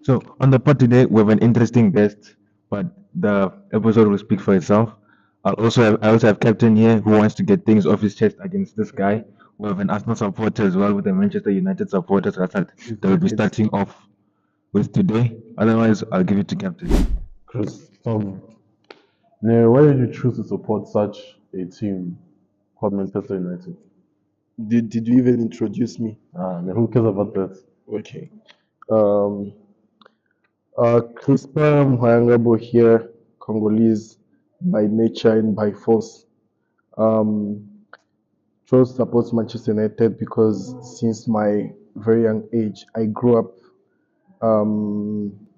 So on the pod today, we have an interesting guest, but the episode will speak for itself. I also have Captain here who wants to get things off his chest against this guy. We have an Arsenal supporter as well with the Manchester United supporters that will be It's starting off with today. Otherwise, I'll give it to Captain. Chris. Now, why did you choose to support such a team called Manchester United? Did you even introduce me? Now who cares about that? Okay. Um, Crispa Mhayangabo here, Congolese by nature and by force. Um, chose to support Manchester United because since my very young age, I grew up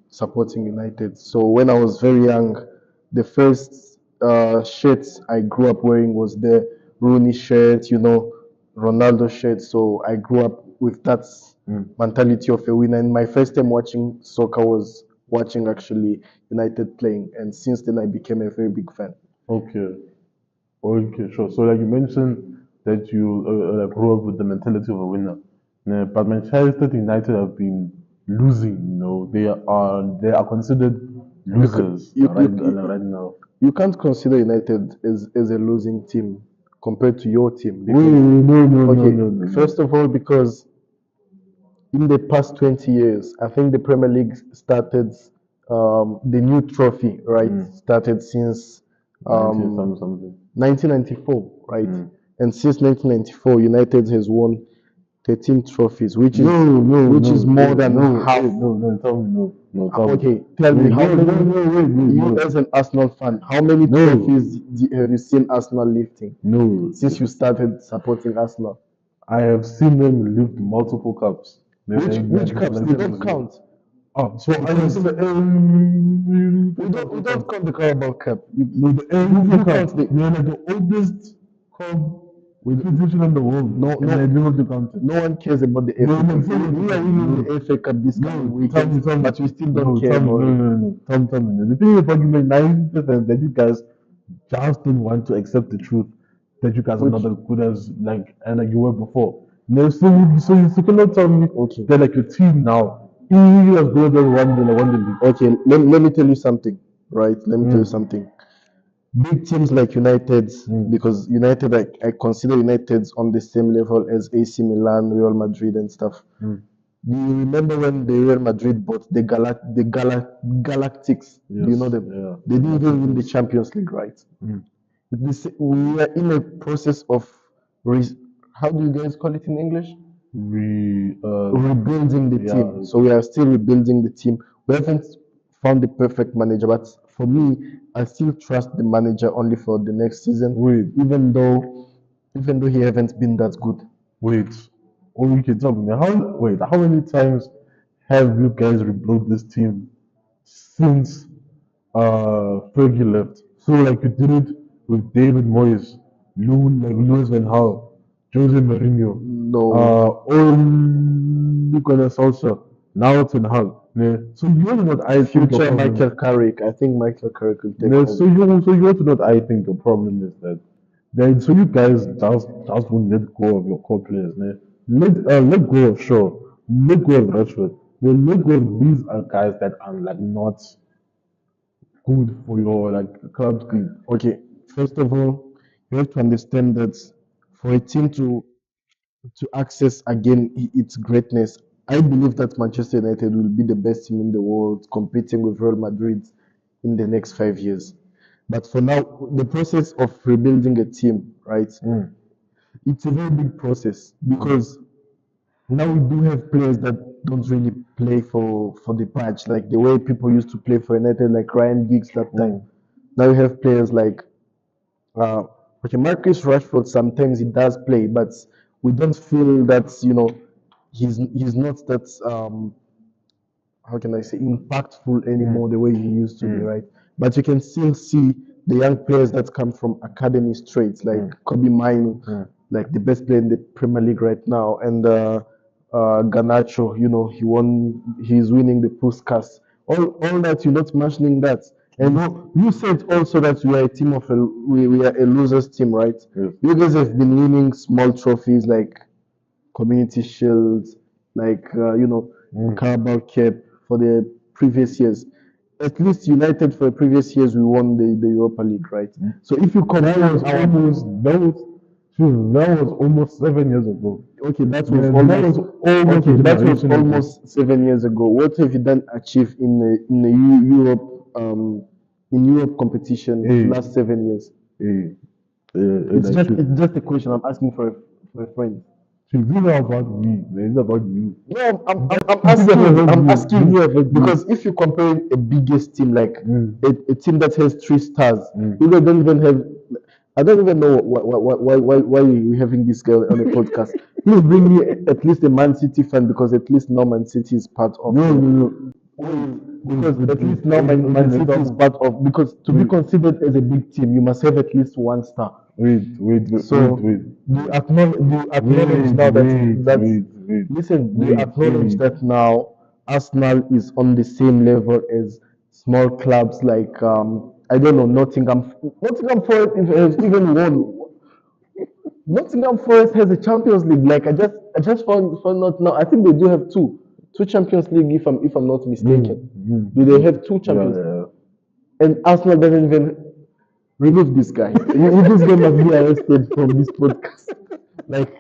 supporting United. So when I was very young, the first shirts I grew up wearing was the Rooney shirt, Ronaldo shirt. So I grew up with that mentality of a winner. And my first time watching soccer was watching actually United playing. And since then, I became a very big fan. Okay, okay, sure. So, like you mentioned that you grew up with the mentality of a winner. But Manchester United have been losing. They are considered You, ca- losers you, right, you, you, right now. you can't consider United as a losing team compared to your team Wait, because no, no, no, okay, no, no, no. first of all, because in the past 20 years, I think the Premier League started the new trophy, right? Started since 19 um, something. 1994, right? Mm. And since 1994, United has won 13 trophies, which is No, no, which no, is more than no, half. wait, no, no, tell me, no, no, tell me. Okay, tell me Wait, how no, many, no, no, wait, wait, you no, as an Arsenal fan, how many no, trophies have you seen Arsenal lifting no. since you started supporting Arsenal? I have seen them lift multiple cups. Which cups? They don't count. Oh, so I Because just we don't count the Carabao Cup. no, the You Cup. count the They're like the oldest club with institution in the world, no and I no don't want to count it. no one cares about the No, FA no, Cup. We are winning the FA Cup this coming weekend, tell me, but we still don't no, care tell me, about no, it. no, no, no, tell me. The thing is, like, you make 90% that you guys just don't want to accept the truth that you guys are Which not as good as like you were before. No, so you cannot tell me okay, that like your team now is as good as one the league. okay. Let me tell you something, right? Let me tell you Mm, something. Big teams like United, mm, because United, I consider United on the same level as AC Milan, Real Madrid, and stuff. mm. Do you remember when the Real Madrid bought Galactics? Do you know Yes, them? yeah, They the didn't even win the Galacticos. Champions League, right? Mm. We are in a process of, how do you guys call it in English? We Rebuilding the yeah, team. So we are still rebuilding the team. We haven't found the perfect manager, but for me, I still trust the manager only for the next season, wait, even though he haven't been that good. wait. Oh, you can tell me how many times have you guys rebuilt this team since Fergie left? So like you did it with David Moyes, Louis Van Gaal, Jose Mourinho, No, Ole Gunnar Solskjaer, now Ten Hag. Yeah. So you know what I think the future problem is. Michael Carrick. I think Michael Carrick will take Yeah, over. so you want to know what I think the problem is that then so you guys just won't let go of your core players. Yeah. Let go of Shaw, let go of Rashford, then let go of these are guys that are like not good for your like club team. Okay, first of all, you have to understand that for a team to access again its greatness, I believe that Manchester United will be the best team in the world competing with Real Madrid in the next 5 years. But for now, the process of rebuilding a team, right? Mm, It's a very big process because now we do have players that don't really play for the patch like the way people used to play for United, like Ryan Giggs that time. mm, Now you have players like uh, okay, Marcus Rashford. Sometimes he does play, but we don't feel that he's not that how can I say impactful mm, anymore the way he used to be, mm, right? But you can still see the young players that come from academy straight, like mm, Kobe Mino, mm. like the best player in the Premier League right now, and Garnacho. He's winning the Puskas. All that you're not mentioning that. And No, you said also that we are a team of we are a losers team, right? yes. You guys have been winning small trophies like Community Shields, like Mm, Carabao Cup for the previous years. At least United for the previous years we won the Europa League, right? So if you That compare was our almost that was Phew, that was almost 7 years ago. okay, that was Man, that was almost almost okay, a that was generation ago. almost 7 years ago. What have you done achieved in the Europe in Europe competition Hey, last 7 years? hey, It's that just shit. it's just a question I'm asking for a friend. Shit, this is not about me, man. It's about you. No, I'm This is asking. about I'm you. This asking is about you. because if you compare a biggest team like Mm, a team that has 3 stars, mm. you guys don't even have. I don't even know why we're having this guy on a podcast. Please bring me at least a Man City fan because at least now Man City is part of No, the. no, no. Wait, Because wait, at wait. least now Okay, Man let's City is talk. part of. Because to be Wait, considered as a big team, you must have at least 1 star. So wait. do you acknowledge Wait, now that wait, that wait, wait, listen, do you wait, acknowledge wait. that now Arsenal is on the same level as small clubs like I don't know Nottingham Forest has even won. Nottingham Forest has a Champions League. Like I just found out now. I think they do have two Champions League if I'm not Mm, mistaken. mm, Do they mm. have two Yeah, Champions? yeah. And Arsenal doesn't even remove this guy. This guy must be arrested from this podcast. Like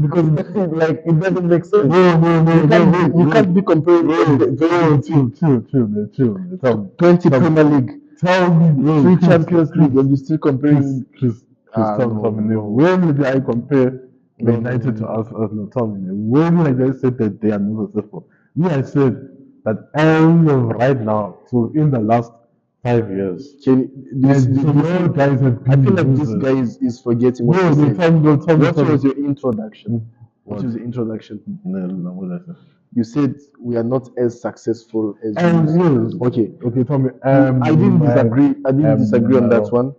because it doesn't make sense. No, wait, You wait, can't be comparing wait. a very No, big team, chill, man. 20 Premier League, Tell me, no, 3 Champions League, and you're still comparing. Tell No, me, man, no, when did I compare no, no, United to no. Arsenal? Tell me, man, when did I say that they are not successful? Me, I said that as of right now, so in the last 5 years, Can do you, and do some you more see? guys have I feel been like this guy losers. is forgetting what No, he no, said. tell me, What was your introduction? Hmm, What What? was the introduction? No, what did I say? You said we are not as successful as we And used. yes, Okay, okay, tell me, I didn't disagree. I didn't disagree on that no. one,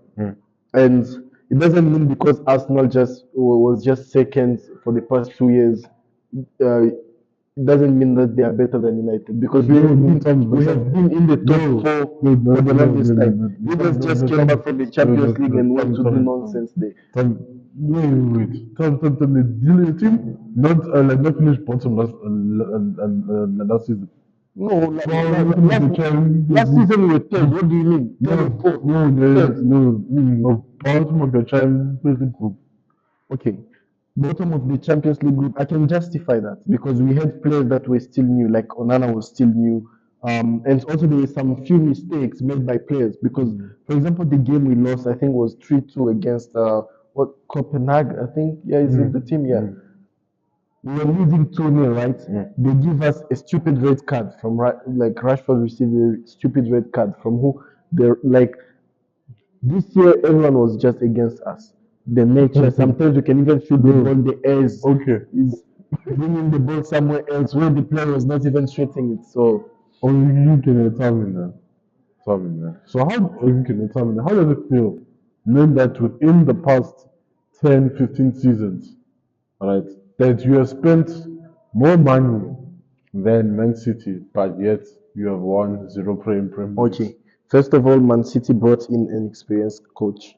and it doesn't mean because Arsenal just was just second for the past 2 years. It doesn't mean that they are better than United because we No, have no, been tell me, we have been in the top no, four no, for the longest time. You guys just came tell me, back from the Champions League and went to do tell me, nonsense there. wait. Tell me, did the team not finish bottom last season? No, Well, even if they can, last season we were third. What do you mean? Third or fourth? Third. no, bottom of the Champions League group. Okay. Bottom of the Champions League group, I can justify that because we had players that were still new, like Onana was still new. And also there were some few mistakes made by players because, for example, the game we lost, I think was 3-2 against what Copenhagen, I think. Yeah, is it the team? Yeah. We were losing 2-0, right? They give us a stupid red card from like Rashford received a stupid red card from who they're like this year everyone was just against us. The nature, sometimes we can even shoot the ball, the airs Okay. is bringing the ball somewhere else where the player was not even shooting it. So Oh, you can tell me that. Tell me that. So how you can tell me that? How does it feel knowing that within the past 10, 15 seasons, right, that you have spent more money than Man City, but yet you have won zero Premier Leagues? okay. First of all, Man City brought in an experienced coach.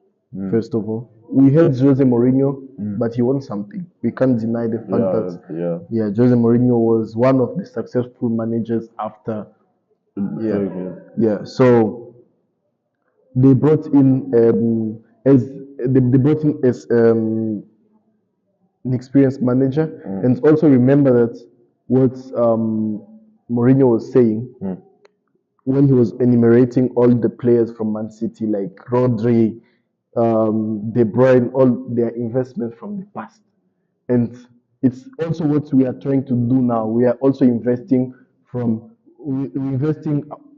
First of all, we had Jose Mourinho, but he won something. We can't deny the fact that Yeah. Jose Mourinho was one of the successful managers after yeah Very good. yeah. So they brought in as they brought in as an experienced manager, and also remember that what Mourinho was saying when he was enumerating all the players from Man City, like Rodri, De Bruyne, all their investments from the past. And it's also what we are trying to do now. We are also we're investing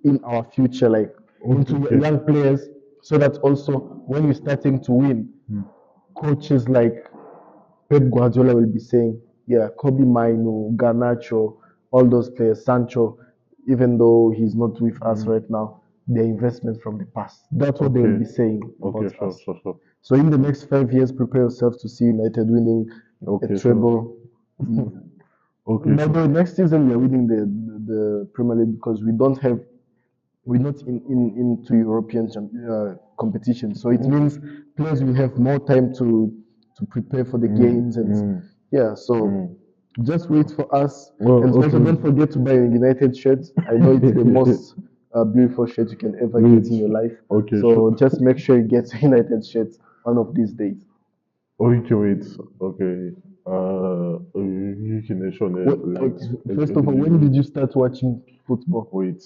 in our future, like into Okay. young players, so that also when we're starting to win, coaches like Pep Guardiola will be saying, yeah, Kobe Mainu, Garnacho, all those players, Sancho, even though he's not with us right now, they're investments from the past. That's what they will be saying about us. Sure. So in the next 5 years, prepare yourself to see United winning Okay, a sure. treble. Okay, By the way, next season we are winning the Premier League because we're not into European competition. So it means players will have more time to prepare for the games and yeah. So Just wait for us. Well, And also, don't okay. forget to buy a United shirt. I know it's the most beautiful shirt you can ever get Wait. in your life. Okay, So sure. just make sure you get a United shirt one of these days. Okay, wait. Okay. You can show What, like first of all, when did you start watching football? wait.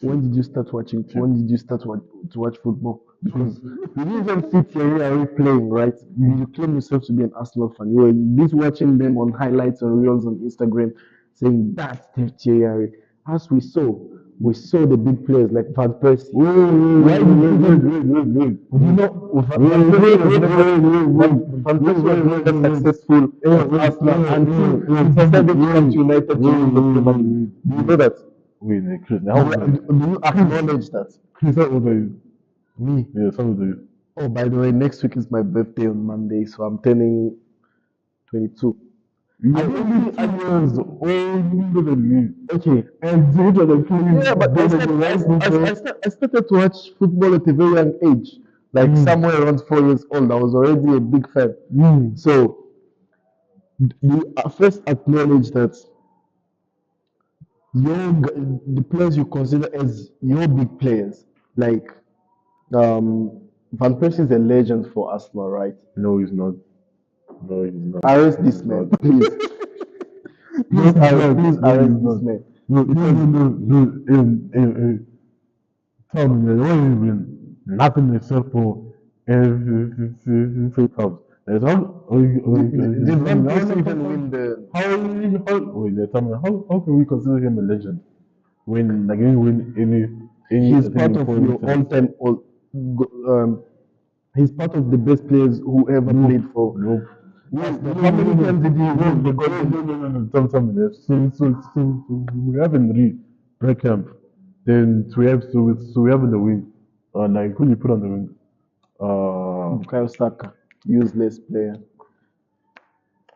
When did you start watching? Chief. When did you start to watch football? Because you didn't even see Thierry Henry playing, right? You claim yourself to be an Arsenal fan. You were busy watching them on highlights and reels on Instagram, saying that's Thierry Henry. As we saw the big players like Van Persie. Wait, Why did you even? wait. You know, Van Persie was never Van Persie was never successful at Arsenal until he decided to come to United to win the Premier League. Do you know that? Wait, Chris, Do how old are you? you acknowledge that? Chris, how old are you? Me. Yes, how old are you? Oh, by the way, next week is my birthday on Monday, so I'm turning 22. I You're didn't only think I 2 years older than me. okay. And these are the players Yeah, but better than right now. I started to watch football at a very young age, like somewhere around 4 years old. I was already a big fan. So you first acknowledge that the players you consider as your big players, like Van Persie is a legend for Arsenal, right? No, he's not. No, he's not. Arrest No, this he's not. man, please. No, he's not. Please No, he's arrest this not. man. No, Because no. Tell me, man, what have been nothing except for fake house. There's did Van Persie even win the? wait, tell me, how can we consider him a legend when like he didn't win any He's I part think of important your things? all-time all. He's part of the best players who ever Nope, played for nope. Arsenal. How many times did he win the Golden? No. Tell me this. So we have Henry, Bergkamp, then we have in the wing. Like who do you put on the wing? Bukayo Saka, useless player.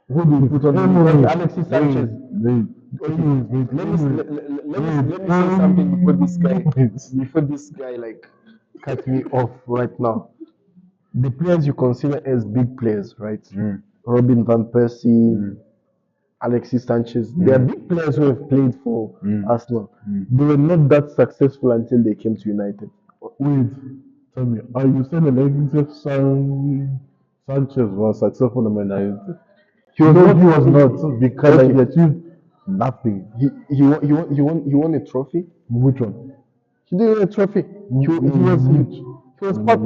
Who do you put on the Maybe wing? Alexis Sanchez. Wait, Okay, let me say something before this guy like cut me off right now. The players you consider as big players, right? Robin van Persie, Alexis Sanchez. They are big players who have played for Arsenal. They were not that successful until they came to United. Wait, tell me, are you saying the Alexis Sanchez was successful in Man United? He was No, not. he was not because like, he Okay. achieved nothing. He won a trophy. Which one? He didn't win a trophy. He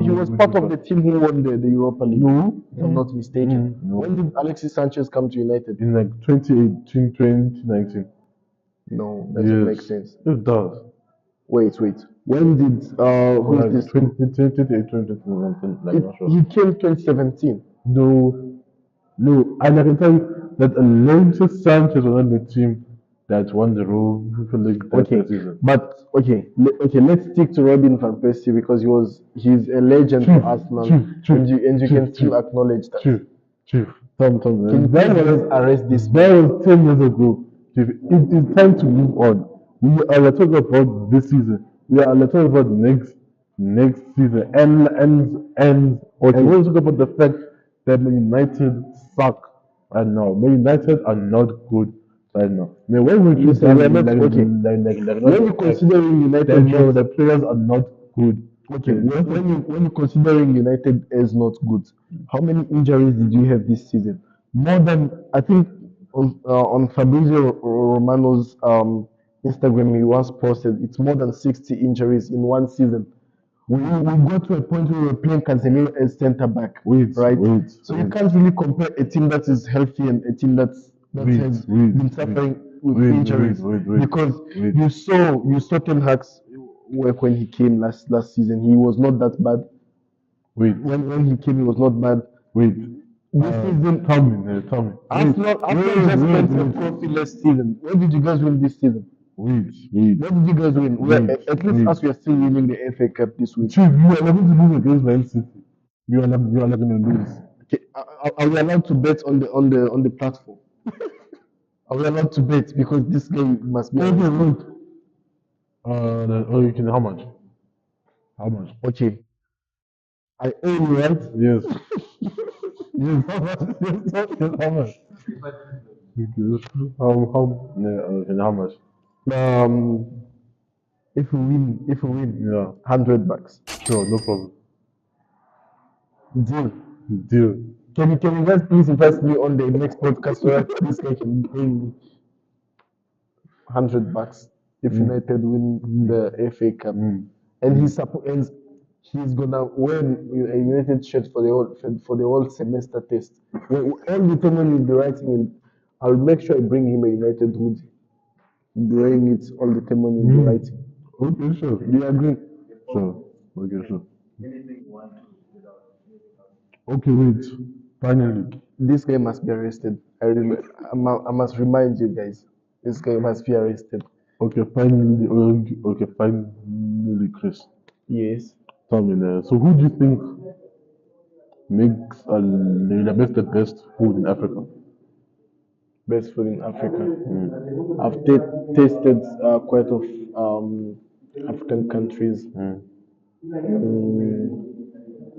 was part of the team who won the Europa League. No, If I'm not mistaken. no. When did Alexis Sanchez come to United? In like 2018, 2019. No, doesn't make Yes, sense. it does. Wait. When did Or who's like this? 2018, 2019, like not sure. He came 2017. No, and I can tell you that Alexis Sanchez was on the team that won the Europa League that Okay, season. but okay. Let's stick to Robin van Persie because he's a legend for Arsenal, and you can still acknowledge that. Chief, Tom, Can you please arrest this that man? was 10 years ago. Chief, it is time to move on. We are talking about this season. We are talking about next season. And Okay. we're talking about the fact that Man United suck right now. Man United are not good right now. I mean, when we keep Listen, we are not like, okay. When you considering United no, not the players are not good. okay, when you considering United as not good, how many injuries did you have this season? More than I think on Fabrizio Romano's Instagram, he once posted it's more than 60 injuries in one season. We got to a point where we were playing Casemiro as centre back, right? So you can't really compare a team that is healthy and a team that has been suffering with injuries because you saw Ten Hag's work when he came last season. He was not that bad. When he came, he was not bad. This season, Tell me. Arsenal just spent a trophy last season. What did you guys win this season? Wait. What did you guys win? At least us, we are still winning the FA Cup this week. Chief, you are not going to lose against Man City. You are not going to lose. Okay, are we allowed to bet on the platform? Are we allowed to bet because this game must be Wait. You can how much? okay? I owe you, right? Yes. Yes, how much? Yes, how much? Okay. How much? Um, if we win, Yeah. 100 bucks. Sure, no problem. Deal. Deal. Can you guys please invite me on the next podcast so that this guy can pay me 100 bucks if Mm. United win Mm. the FA Cup, Mm. and he's gonna wear a United shirt for the whole semester test. All the time when he'll be writing, I'll make sure I bring him a United hoodie. He'll be wearing it all the time when he'll be Mm. writing. Okay, sure. Do you agree? Sure. Okay, sure. Okay, wait. Finally. This guy must be arrested. I must remind you guys. This guy must be arrested. Okay, finally. Okay, finally, Chris. Yes. Tell me now. So, who do you think makes the best food in Africa? Best food in Africa. Mm. I've tasted quite of African countries. Mm. Mm,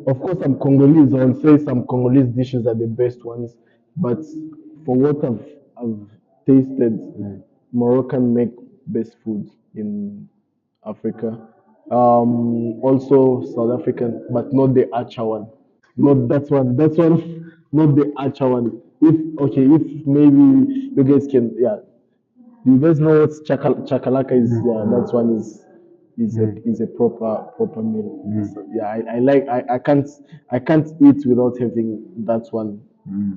of course, I'm Congolese. I'll say some Congolese dishes are the best ones, but for what I've tasted, Moroccan make best food in Africa. Also South African, but not the achaar one. Not that one. That one, not the achaar one. If maybe you guys can, yeah, do you guys know what chakalaka is? Yeah, that one is a proper meal. So, yeah, I can't eat without having that one.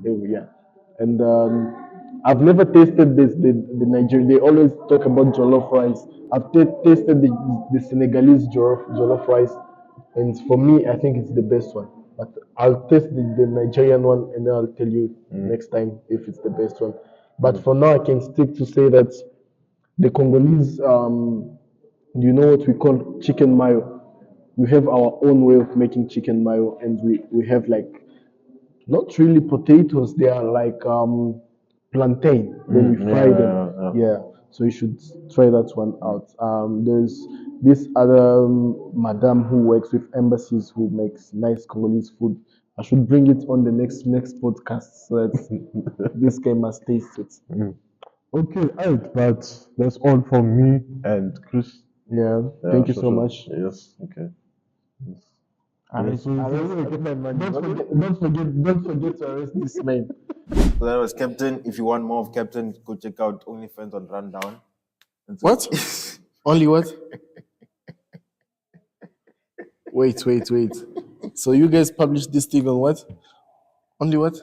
Yeah, and I've never tasted the Nigerian. They always talk about jollof rice. I've tasted the Senegalese jollof rice, and for me, I think it's the best one. But I'll taste the Nigerian one, and then I'll tell you next time if it's the best one. But for now, I can stick to say that the Congolese, do you know what we call chicken mayo? We have our own way of making chicken mayo, and we have like not really potatoes. They are like plantain. Then we fry them. Yeah. Yeah. So you should try that one out. There's this other madam who works with embassies who makes nice Congolese food. I should bring it on the next podcast so that this guy must taste it. Okay, alright, but that's all from me and Chris. Yeah. Yeah, Thank you sure, so sure. much. Yes, okay. Yes. Yeah, Arrest, arrest. get my money. Don't forget to arrest this man. So that was Captain. If you want more of Captain, go check out OnlyFans on Rundown. What? Only what? Wait. So you guys published this thing on what? Only what?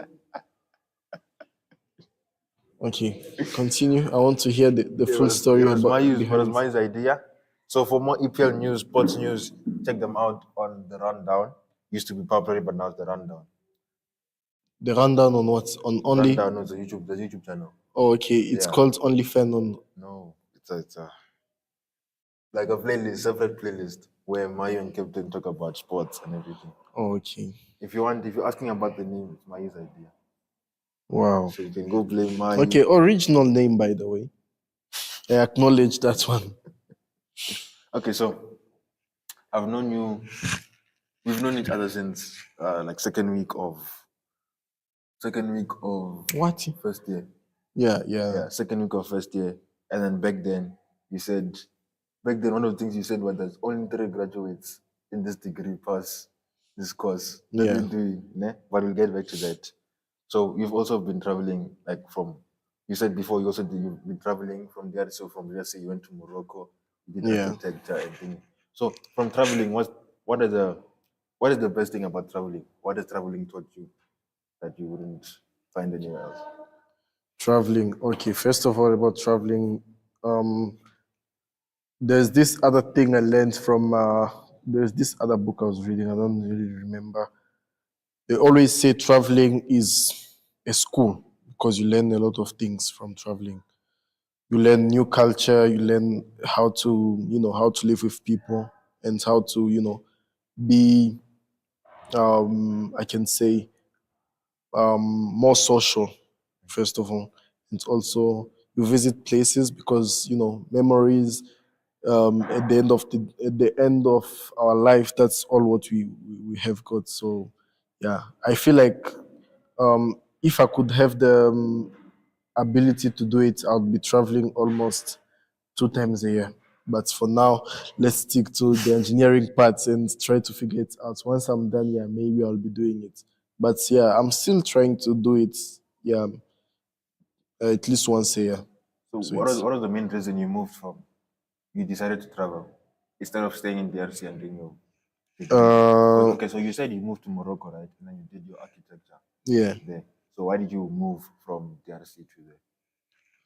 Okay, continue. I want to hear the full story It was about Mayu's behind. idea. So for more EPL news, sports news, check them out on the Rundown. Used to be popular, but now it's the Rundown. The rundown on what? On only. Rundown is the YouTube channel. Oh, okay. It's Yeah. called Only Fan on. No, it's like a playlist, separate playlist where Mayu and Captain talk about sports and everything. Oh, okay. If you're asking about the name, it's Mayu's idea. Wow. So you can go blame Mayu. Okay, original name by the way. I acknowledge that one. Okay, so I've known you. We've known each other since like second week of What? first year. Yeah. Second week of first year. And then back then one of the things you said was there's only 3 graduates in this degree pass this course. That Yeah. we're doing, ne? But we'll get back to that. So you've also been traveling you said before you've been traveling from there. So from there, say you went to Morocco, you did Yeah. architecture and things. So from traveling, what is the best thing about traveling? What has traveling taught you that you wouldn't find anywhere else? Traveling. Okay, first of all about traveling, there's this other thing I learned from there's this other book I was reading, I don't really remember. They always say traveling is a school because you learn a lot of things from traveling. You learn new culture, you learn how to live with people and how to be I can say more social, first of all. And also you visit places because memories at the end of our life, that's all what we have got. So yeah, I feel like if I could have ability to do it, I'll be traveling almost 2 times a year. But for now, let's stick to the engineering parts and try to figure it out. Once I'm done, yeah, maybe I'll be doing it. But yeah, I'm still trying to do it. Yeah, at least once a year. So So what was it's what was the main reason you moved from? You decided to travel instead of staying in DRC and doing your degree. uh Okay, so you said you moved to Morocco, right? And then you did your architecture yeah. there. So why did you move from DRC to there?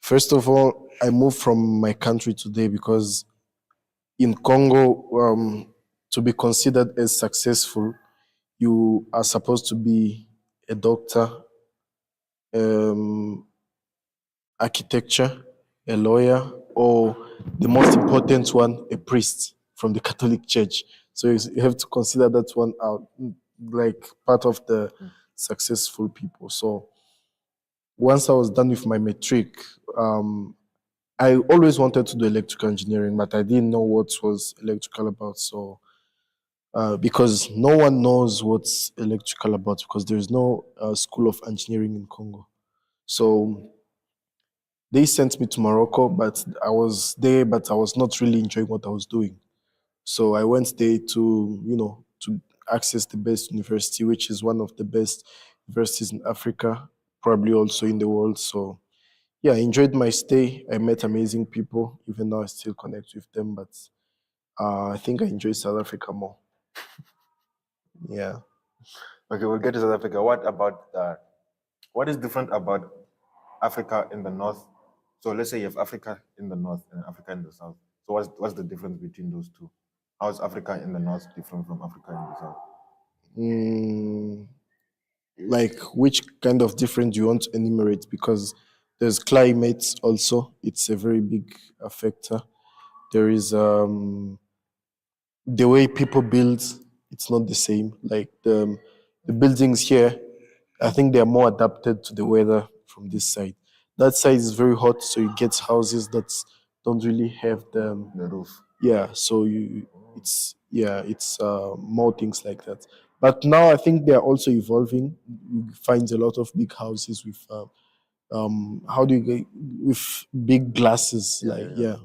First of all, I moved from my country today because in Congo, to be considered as successful, you are supposed to be a doctor, um, architecture, a lawyer, or the most important one, a priest from the Catholic Church. So you have to consider that one out, like part of the successful people. So once I was done with my matric, I always wanted to do electrical engineering, but I didn't know what was electrical about. So because no one knows what's electrical about because there is no school of engineering in Congo. So they sent me to Morocco, but I was there, but I was not really enjoying what I was doing. So I went there to, to access the best university, which is one of the best universities in Africa, probably also in the world. So yeah, I enjoyed my stay. I met amazing people. Even now, I still connect with them, but I think I enjoy South Africa more. Yeah. Okay, we'll get to South Africa. What is different about Africa in the north? So let's say you have Africa in the north and Africa in the south. So what's the difference between those two? How is Africa in the north different from Africa in the south? Mm, like which kind of difference you want to enumerate? Because there's climate also. It's a very big factor. There is the way people build. It's not the same. Like the buildings here, I think they are more adapted to the weather from this side. That side is very hot, so you get houses that don't really have The roof. yeah. So it's more things like that. But now I think they are also evolving. You find a lot of big houses with how do you get with big glasses, like yeah,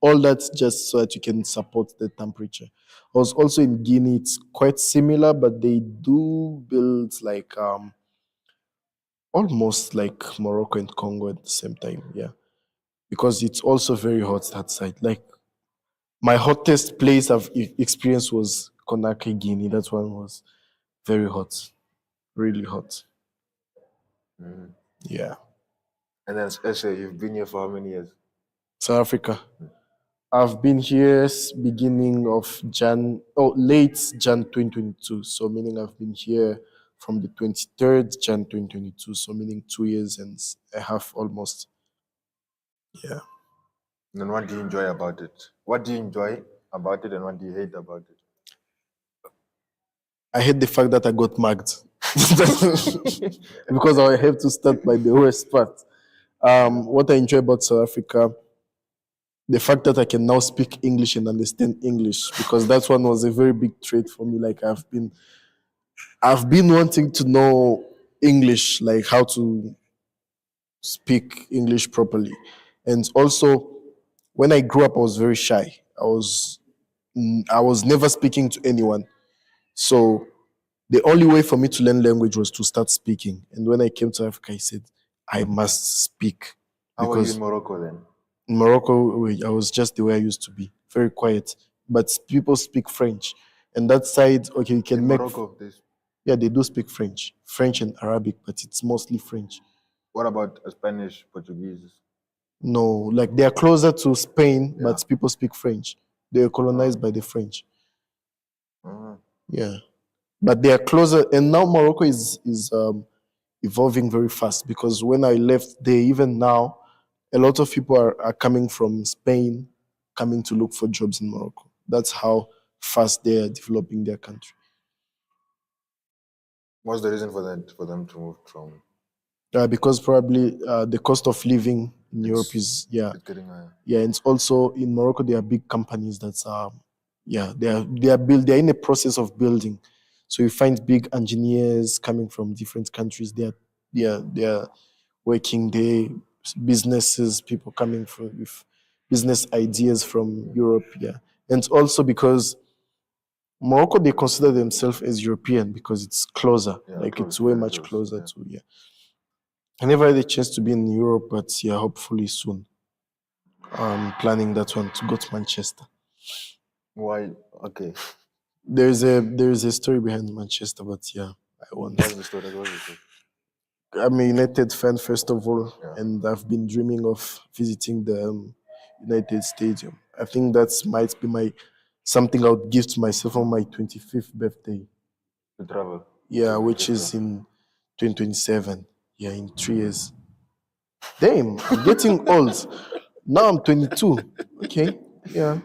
all that's just so that you can support the temperature. I was also in Guinea. It's quite similar, but they do build like almost like Morocco and Congo at the same time. Yeah, because it's also very hot that side. Like my hottest place I've experienced was Conakry, Guinea. That one was very hot, really hot. Yeah, And then SA, you've been here for how many years? South Africa. I've been here beginning of late Jan 2022. So meaning I've been here from the 23rd Jan 2022. So meaning 2 years and a half almost. Yeah. And then what do you enjoy about it? What do you enjoy about it and what do you hate about it? I hate the fact that I got mugged because I have to start by the worst part. What I enjoy about South Africa, the fact that I can now speak English and understand English, because that one was a very big trait for me. Like I've been wanting to know English, like how to speak English properly. And also, when I grew up, I was very shy. I was never speaking to anyone. So the only way for me to learn language was to start speaking. And when I came to Africa, I said, I must speak. How were you in Because Morocco then? in Morocco, I was just the way I used to be, very quiet. But people speak French. And that side, okay, you can In make. Morocco, Yeah, they do speak French and Arabic, but it's mostly French. what about Spanish, Portuguese? No, like they are closer to Spain, Yeah. but people speak French. They were colonized by the French. Yeah, but they are closer, and now Morocco is evolving very fast because when I left there, even now, a lot of people are coming from Spain, coming to look for jobs in Morocco. That's how fast they are developing their country. What's the reason for them to move from? Because probably the cost of living in Europe is It's getting higher. yeah, and it's also in Morocco there are big companies that are yeah they're in a process of building, so you find big engineers coming from different countries. They are working there, businesses, people coming from with business ideas from Europe. Yeah, and also because Morocco, they consider themselves as European because it's closer, Yeah, like close, it's way very much close. closer Yeah. to. Yeah, I never had a chance to be in Europe, but yeah, hopefully soon. I'm planning that one to go to Manchester. Why? Okay. There's a story behind Manchester, but yeah, I want. What's the story? What's the story? I'm a United fan first of all, Yeah. and I've been dreaming of visiting the United Stadium. I think that might be my something I would give to myself on my 25th birthday. To travel. Yeah, To which is Manchester. in 2027. Yeah, in 3 years. Damn, I'm getting old. Now I'm 22. Okay, yeah.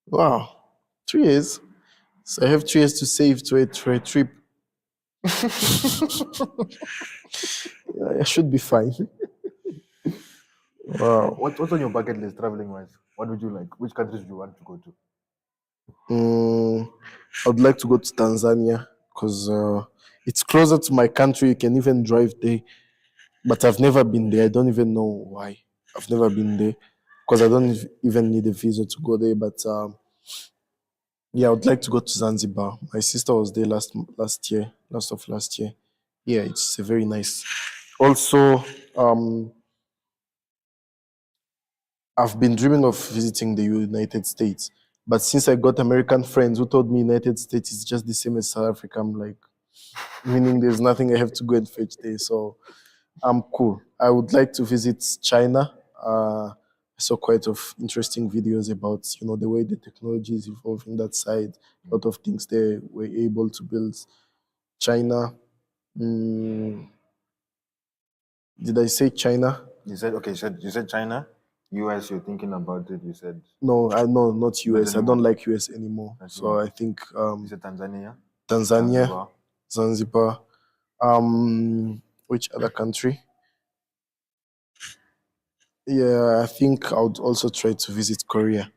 Wow, 3 years. So I have 3 years to save for a trip. Yeah, I should be fine. Wow. What's on your bucket list traveling wise? What would you like? Which countries do you want to go to? I would like to go to Tanzania because it's closer to my country. You can even drive there, but I've never been there. I don't even know why. I've never been there because I don't even need a visa to go there. But yeah, I would like to go to Zanzibar. My sister was there last of last year. Yeah, it's a very nice. Also, I've been dreaming of visiting the United States, but since I got American friends who told me United States is just the same as South Africa, I'm like, meaning there's nothing I have to go and fetch there. So I'm cool. I would like to visit China. I saw quite of interesting videos about the way the technology is evolving that side. A lot of things they were able to build. China. Mm, did I say China? You said okay. You said China, US. You're thinking about it. You said No, I no, not not US. I don't anymore. like US anymore. I see. So I think You said Tanzania, Tanzania, Zanzibar. Zanzibar. Which other country? Yeah, I think I would also try to visit Korea.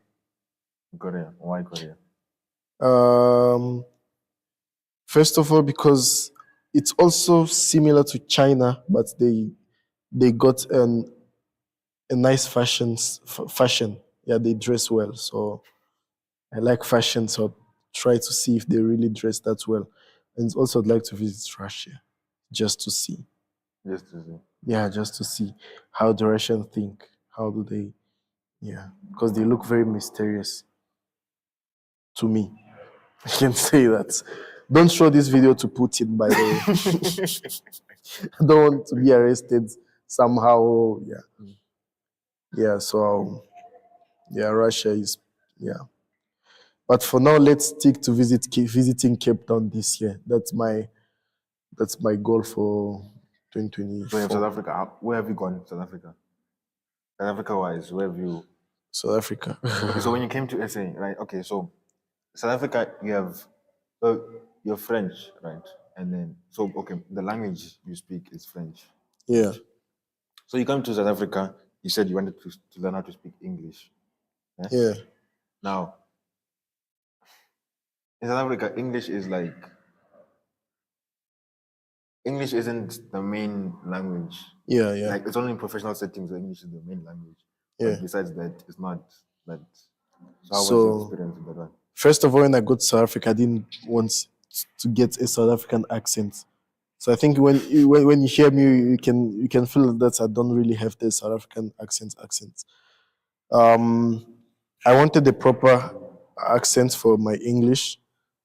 Korea. Why Korea? Um, First of all, because it's also similar to China, but they got a nice fashion. Yeah, they dress well. So I like fashion. So try to see if they really dress that well. And also, I'd like to visit Russia, just to see. Just to see. Yeah, just to see how the Russians think. How do they? Yeah, because they look very mysterious to me. I can say that. Don't show this video to Putin, by the way. I don't want to be arrested somehow. Yeah, yeah. So yeah, Russia is yeah. But for now, let's stick to visiting Cape Town this year. That's my goal for So in South 2024. Africa, where have you gone? South Africa. South Africa wise, where have you? South Africa. Okay, so when you came to SA, right? Okay, so South Africa, you have you're French, right? And then so okay, the language you speak is French. Yeah, So you come to South Africa, you said you wanted to learn how to speak English. Yeah? yeah, Now, in South Africa, English isn't the main language. yeah, yeah, Like it's only in professional settings that English is the main language. yeah. But besides that, it's not that. So how was your So experience with that one? first of all, when I got to South Africa, I didn't want to get a South African accent. So I think when you hear me, you can feel that I don't really have the South African accent. Um, I wanted the proper accent for my English,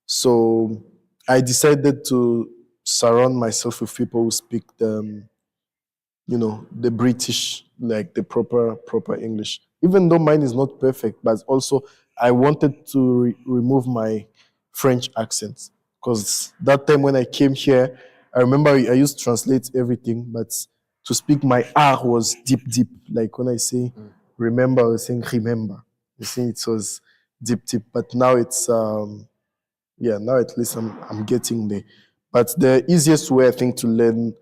so I decided to surround myself with people who speak the British, like the proper English. Even though mine is not perfect, but also I wanted to remove my French accent because that time when I came here, I remember I used to translate everything, but to speak my R was deep. Like when I say remember, I was saying remember. You see, it was deep. But now it's yeah, now at least I'm getting there. But the easiest way I think to learn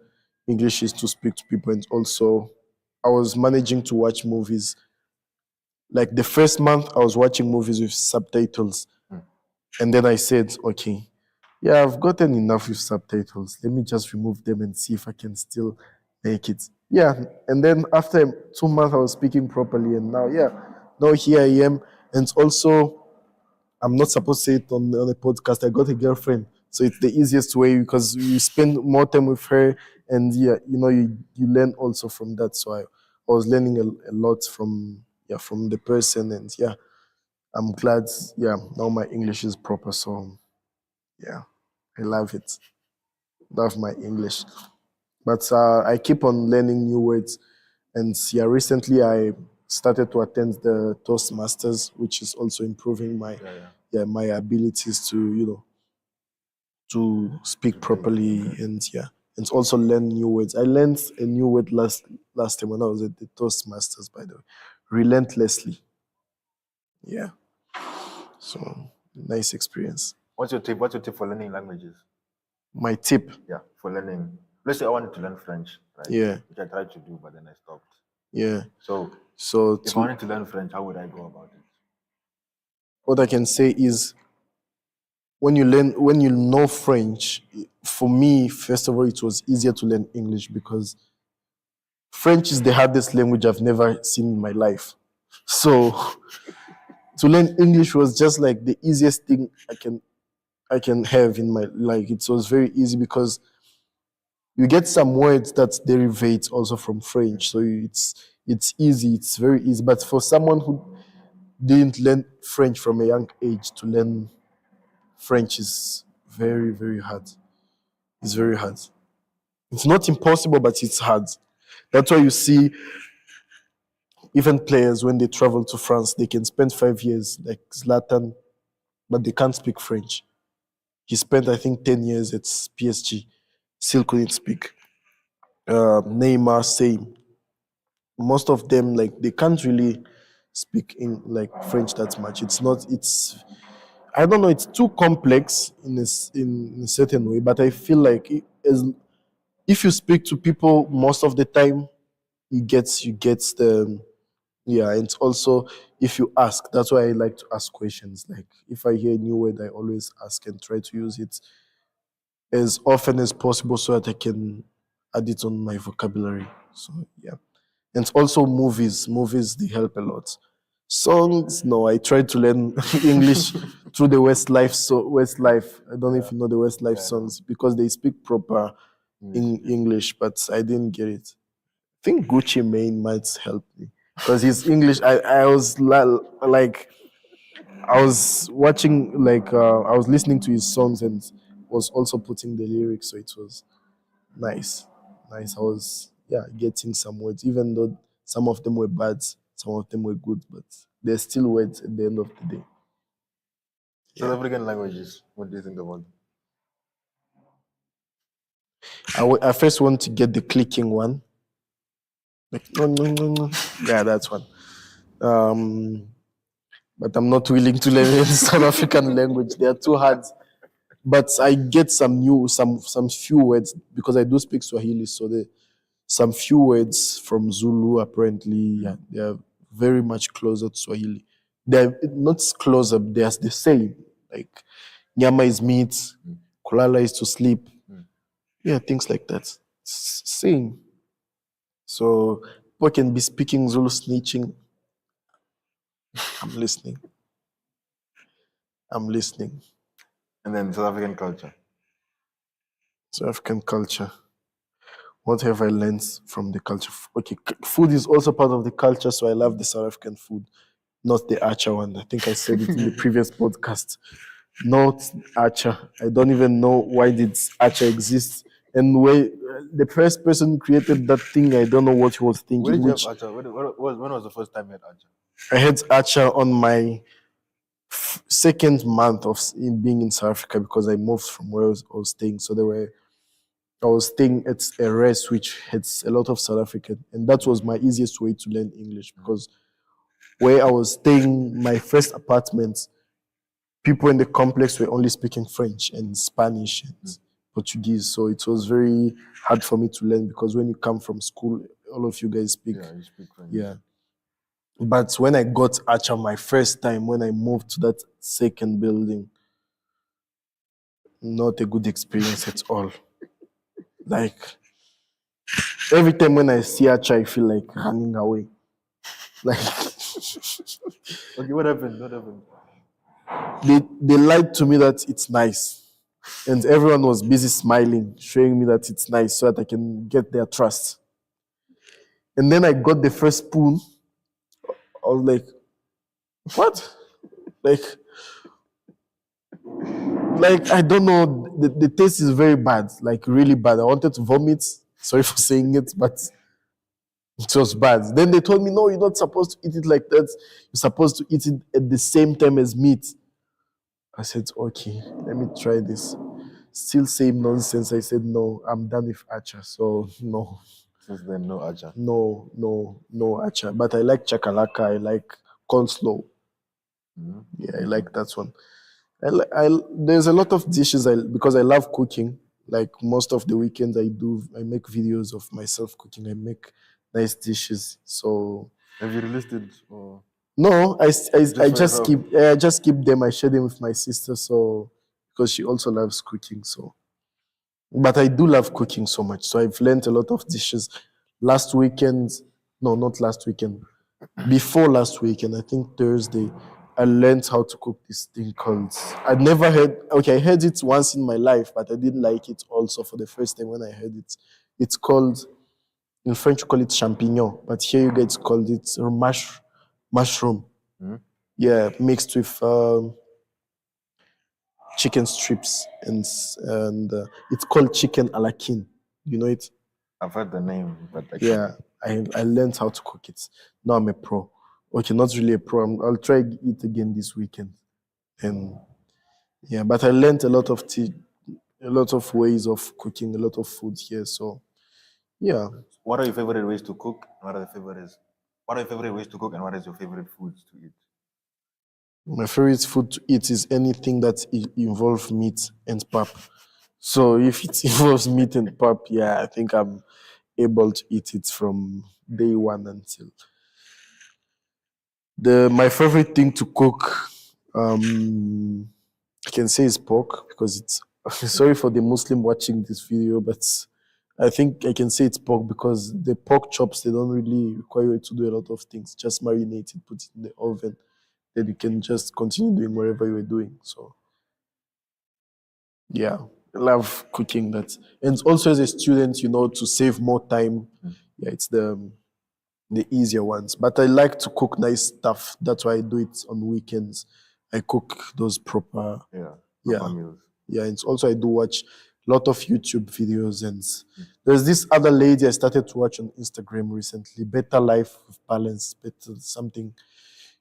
English is to speak to people, and also I was managing to watch movies. Like the first month, I was watching movies with subtitles, and then I said, okay, yeah, I've gotten enough with subtitles. Let me just remove them and see if I can still make it. Yeah, and then after 2 months, I was speaking properly, and now, yeah, now here I am. And also, I'm not supposed to say it on a podcast. I got a girlfriend, so it's the easiest way because you spend more time with her, and yeah, you learn also from that. So I was learning a lot from the person, and yeah, I'm glad. Yeah, now my English is proper. So yeah, I love it. Love my English. But I keep on learning new words. And yeah, recently I started to attend the Toastmasters, which is also improving my abilities to to speak properly and yeah, and also learn new words. I learned a new word last time when I was at the Toastmasters, by the way, relentlessly. Yeah, so nice experience. What's your tip? What's your tip for learning languages? My tip, Yeah, for learning. Let's say I wanted to learn French, right? yeah, Which I tried to do, but then I stopped. yeah. So So if I wanted to learn French, how would I go about it? what I can say is when you know French, for me, first of all, it was easier to learn English because French is the hardest language I've never seen in my life. So to learn English was just like the easiest thing I can have in my, like, it was very easy because you get some words that derivate also from French. So it's easy, it's very easy. But for someone who didn't learn French from a young age, to learn French is very, very hard. It's very hard. It's not impossible, but it's hard. That's why you see even players when they travel to France, they can spend 5 years, like Zlatan, but they can't speak French. He spent, I think, 10 years at PSG, still couldn't speak. Neymar, same. Most of them, like, they can't really speak in like French that much. It's not. It's, I don't know. It's too complex in a certain way. But I feel like if you speak to people most of the time, you get the, yeah. And also, if you ask, that's why I like to ask questions. Like, if I hear a new word, I always ask and try to use it as often as possible so that I can add it on my vocabulary. So yeah. And also movies, they help a lot. Songs, no, I tried to learn English through the Westlife. So Westlife, I don't know if you know the Westlife songs because they speak proper in English, but I didn't get it. I think Gucci Mane might help me because his English. Like, I was watching, like, I was listening to his songs and was also putting the lyrics, so it was nice, nice. I was, yeah, getting some words, even though some of them were bad, some of them were good, but they're still words at the end of the day. South African languages. What do you think about? I first want to get the clicking one, like, yeah, that's one. Um, but I'm not willing to learn any South African language. They are too hard. But I get some few words because I do speak Swahili, so some few words from Zulu apparently, yeah, they are very much closer to Swahili. They're not closer, they're the same. Like, nyama is meat, kulala is to sleep. Yeah, things like that. Same. So people can be speaking Zulu snitching. I'm listening. I'm listening. And then South African culture. South African culture. What have I learned from the culture? Okay, food is also part of the culture, so I love the South African food, not the achaar one. I think I said it in the previous podcast. Not achaar. I don't even know why did achaar exist, and where the first person who created that thing, I don't know what he was Where thinking. did you Which have Acha? When was the first time you had Acha? I had achaar on my second month of being in South Africa because I moved from where I was staying. So I was staying at a rest which had a lot of South African, and that was my easiest way to learn English because where I was staying, my first apartment, people in the complex were only speaking French and Spanish and Portuguese, so it was very hard for me to learn because when you come from school, all of you guys speak. Yeah, you speak French. Yeah. But when I got Acha my first time, when I moved to that second building, not a good experience at all. Like, Every time when I see achaar, I feel like running away. Like Okay, what happened? What happened? they lied to me that it's nice. And everyone was busy smiling, showing me that it's nice so that I can get their trust. And then I got the first spoon. I was like, what? Like, I don't know. The taste is very bad, like really bad. I wanted to vomit. Sorry for saying it, but it was bad. Then they told me, no, you're not supposed to eat it like that. You're supposed to eat it at the same time as meat. I said, okay, let me try this. Still same nonsense. I said, no, I'm done with acha. So no, Since then, no acha. no acha. But I like chakalaka. I like coleslaw. Yeah, I like that one. There's a lot of dishes because I love cooking. Like most of the weekends, I make videos of myself cooking. I make nice dishes. So Have you released it? Or no, I for just yourself? I just keep them. I share them with my sister. So because she also loves cooking. So, but I do love cooking so much. So I've learned a lot of dishes. Last weekend, no, not last weekend. Before last weekend, I think Thursday, I learned how to cook this thing called. I'd never heard. Okay, I heard it once in my life, but I didn't like it. Also, for the first time when I heard it, it's called in French you call it champignon, but here you guys called it mushroom. Yeah, mixed with chicken strips and it's called chicken alakin. You know it? I've heard the name, but Yeah, I learned how to cook it. Now I'm a pro. Okay, not really a pro. I'll try it again this weekend. And yeah, but I learned a lot of ways of cooking, a lot of food here. So yeah, What are your favorite ways to cook? What are your favorite ways to cook, and what is your favorite foods to eat? my favorite food to eat is anything that involves meat and pap. So if it involves meat and pap, yeah, I think I'm able to eat it from day one until my favorite thing to cook. I can say is pork because it's. Sorry for the Muslim watching this video, but I think I can say it's pork because the pork chops they don't really require you to do a lot of things. Just marinate it, put it in the oven, then you can just continue doing whatever you were doing. So yeah, I love cooking that, and also as a student, to save more time. Yeah, it's the easier ones. But I like to cook nice stuff. That's why I do it on weekends. I cook those proper. Yeah, Yeah. proper meals. Yeah, and also I do watch a lot of YouTube videos, and there's this other lady I started to watch on Instagram recently, Better Life with Balance, better something.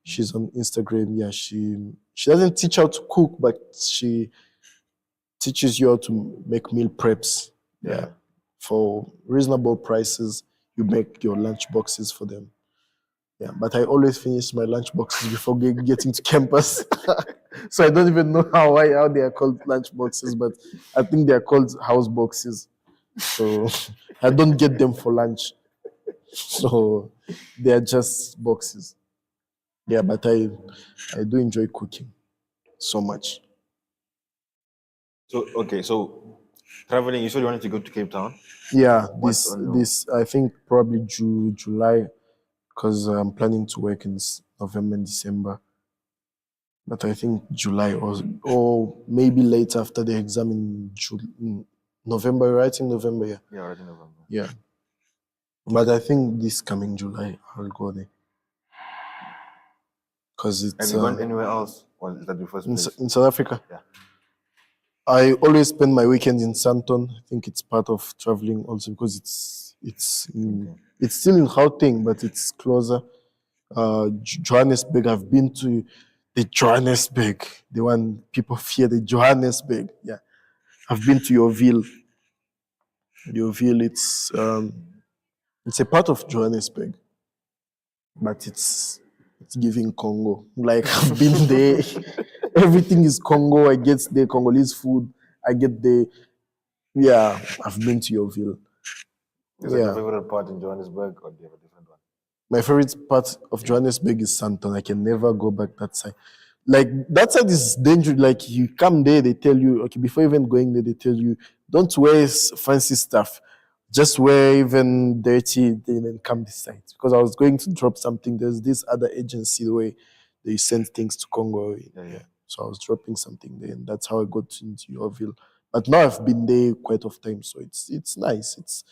She's on Instagram. Yeah, she doesn't teach how to cook, but she teaches you how to make meal preps. Yeah. For reasonable prices, you make your lunch boxes for them. Yeah, but I always finish my lunch boxes before getting to campus. So I don't even know how they are called lunch boxes, but I think they are called house boxes. So I don't get them for lunch. So they are just boxes. Yeah, but I do enjoy cooking so much. So okay, so traveling. You said you wanted to go to Cape Town. Yeah, What's on your- this I think probably July because I'm planning to work in November and December. But I think July or maybe late after the exam in November, right? In November, yeah. Yeah, right in November. Yeah. But I think this coming July I'll go there. Because Have it's you gone anywhere else, or is that your first place? in South Africa. Yeah. I always spend my weekend in Sandton. I think it's part of traveling also because it's still in Gauteng, but it's closer. Johannesburg. I've been to the Johannesburg, the one people fear, the Johannesburg. Yeah, I've been to Yeoville. Yeoville, it's a part of Johannesburg, but it's giving Congo. Like I've been there. Everything is Congo. I get the Congolese food. I get the yeah. I've been to Yeoville. Is that your Yeah. favorite part in Johannesburg, or do you have a different one? My favorite part of Johannesburg is Sandton. I can never go back that side. Like that side is dangerous. Like you come there, they tell you, okay, before even going there, they tell you, don't wear fancy stuff. Just wear even dirty, then come this side. Because I was going to drop something. There's this other agency the way they send things to Congo. Yeah. So I was dropping something there, and that's how I got into Yorville. But now I've been there quite of time, so it's nice. It's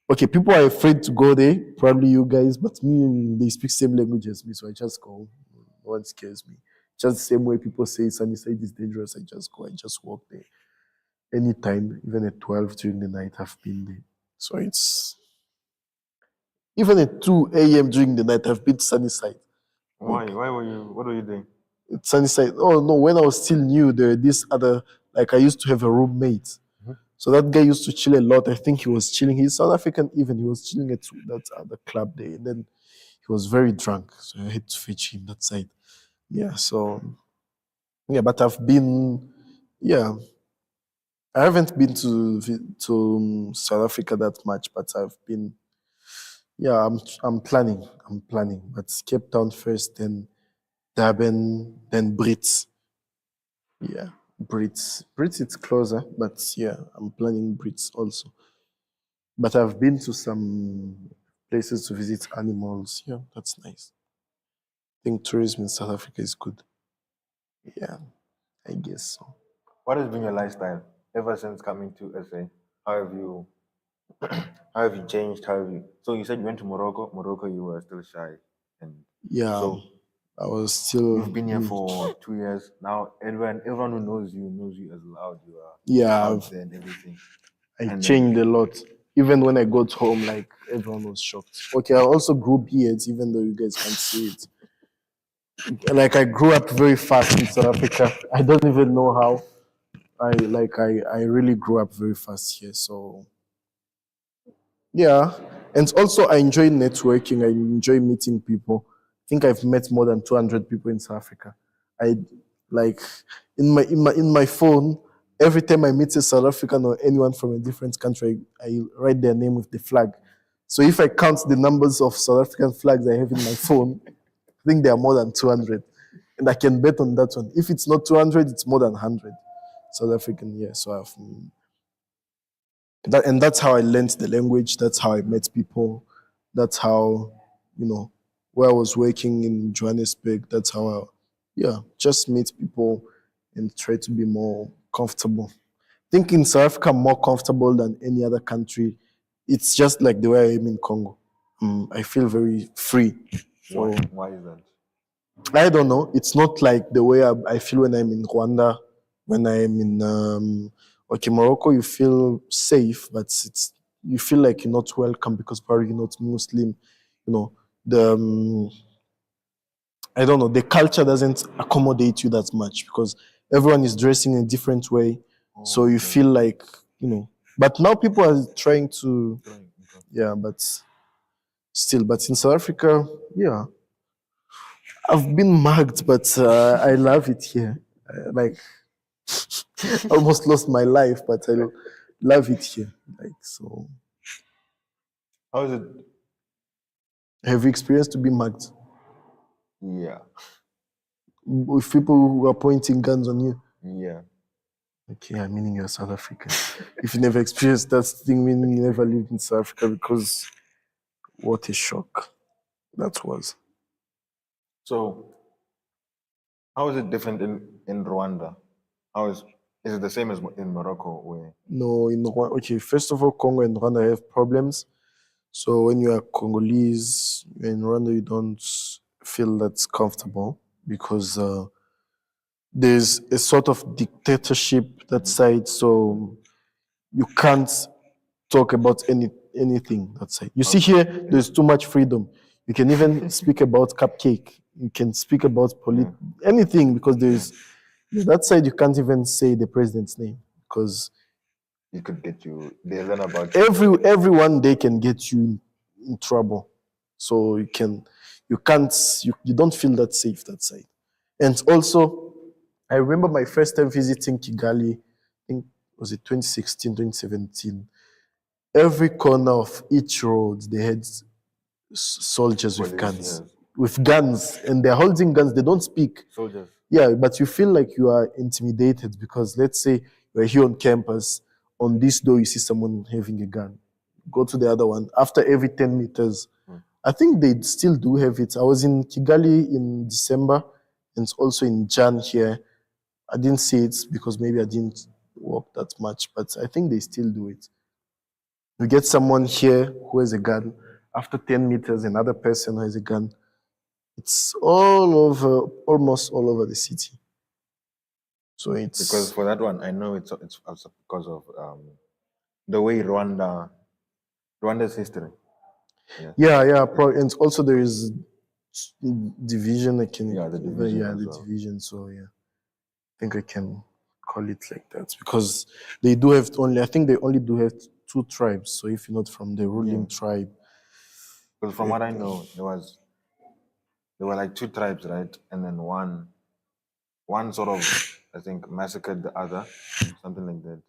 okay. People are afraid to go there, probably you guys, but me, they speak same language as me, so I just go. No one scares me. Just the same way people say Sunnyside is dangerous, I just go. I just walk there anytime, even at 12 during the night. I've been there, so it's even at 2 a.m. during the night. I've been to Sunnyside. Why? Why were you? What were you doing? It's Sunnyside. Oh no, when I was still new, there this other like I used to have a roommate. So that guy used to chill a lot. I think he was chilling. He's South African even. He was chilling at that other club there. And then he was very drunk. So I had to fetch him that side. Yeah, so yeah, but I've been yeah. I haven't been to South Africa that much, but I've been yeah, I'm planning. I'm planning. But Cape Town first, then Durban, then Brits. Yeah. Brits. Brits it's closer, but yeah, I'm planning Brits also. But I've been to some places to visit animals. Yeah, that's nice. I think tourism in South Africa is good. Yeah, I guess so. What has been your lifestyle ever since coming to SA? How have you how have you changed? How have you so you said you went to Morocco. Morocco you were still shy. And Yeah, so I was still. you've been here for 2 years. Now everyone who knows you as loud. You are Yeah, out there and everything. I And then changed a lot. Even when I got home, like everyone was shocked. Okay, I also grew beards, even though you guys can't see it. Like I grew up very fast in South Africa. I don't even know how. I really grew up very fast here. So yeah, and also I enjoy networking. I enjoy meeting people. I think I've met more than 200 people in South Africa. I like in my phone. Every time I meet a South African or anyone from a different country, I write their name with the flag. So if I count the numbers of South African flags I have in my phone, I think there are more than 200, and I can bet on that one. If it's not 200, it's more than 100 South African. Yeah, so I've and that's how I learned the language. That's how I met people. That's how, where I was working in Johannesburg. That's how just meet people and try to be more comfortable. I think in South Africa, I'm more comfortable than any other country. It's just like the way I am in Congo. I feel very free. So why is that? I don't know. It's not like the way I feel when I'm in Rwanda, when I'm in Morocco. You feel safe, but you feel like you're not welcome because probably you're not Muslim. You know the I don't know. The culture doesn't accommodate you that much because everyone is dressing in a different way. So you feel like But now people are trying to but still. But in South Africa, yeah. I've been mugged, but I love it here. Like, almost lost my life, but I love it here. Like, so. How is it? Have you experienced to be mugged Yeah. with people who are pointing guns on you? Yeah. Okay, I'm meaning you're South African. If you never experienced that thing, meaning you never lived in South Africa, because what a shock that was. So how is it different in Rwanda? How is it the same as in Morocco where No, in Rwanda, okay, first of all, Congo and Rwanda have problems. So when you are Congolese in Rwanda, you don't feel that's comfortable because there's a sort of dictatorship that side. So you can't talk about anything that side. You see here, there's too much freedom. You can even speak about cupcake. You can speak about anything because there's that side. You can't even say the president's name because you could get they learn about everyone they can get you in trouble. So you don't feel that safe that side. And also, I remember my first time visiting Kigali. I think was it 2016, 2017. Every corner of each road they had soldiers with guns. yes. With guns, and they're holding guns. They don't speak. Soldiers. Yeah, but you feel like you are intimidated because let's say you're here on campus, on this door you see someone having a gun. go to the other one after every 10 meters. I think they still do have it. I was in Kigali in December and also in Jan here. I didn't see it because maybe I didn't walk that much, but I think they still do it. You get someone here who has a gun. After 10 meters, another person who has a gun. It's all over, almost all over the city. So Because it's for that one, I know it's also because of the way Rwanda's history. yeah. And also there is division. I can Yeah, the division as the well. division. So yeah, I think I can call it like that because they do have only. I think they only do have two tribes. So if you're not from the ruling tribe, Because from what I know, there were like two tribes, right? And then one sort of, I think, massacred the other, something like that.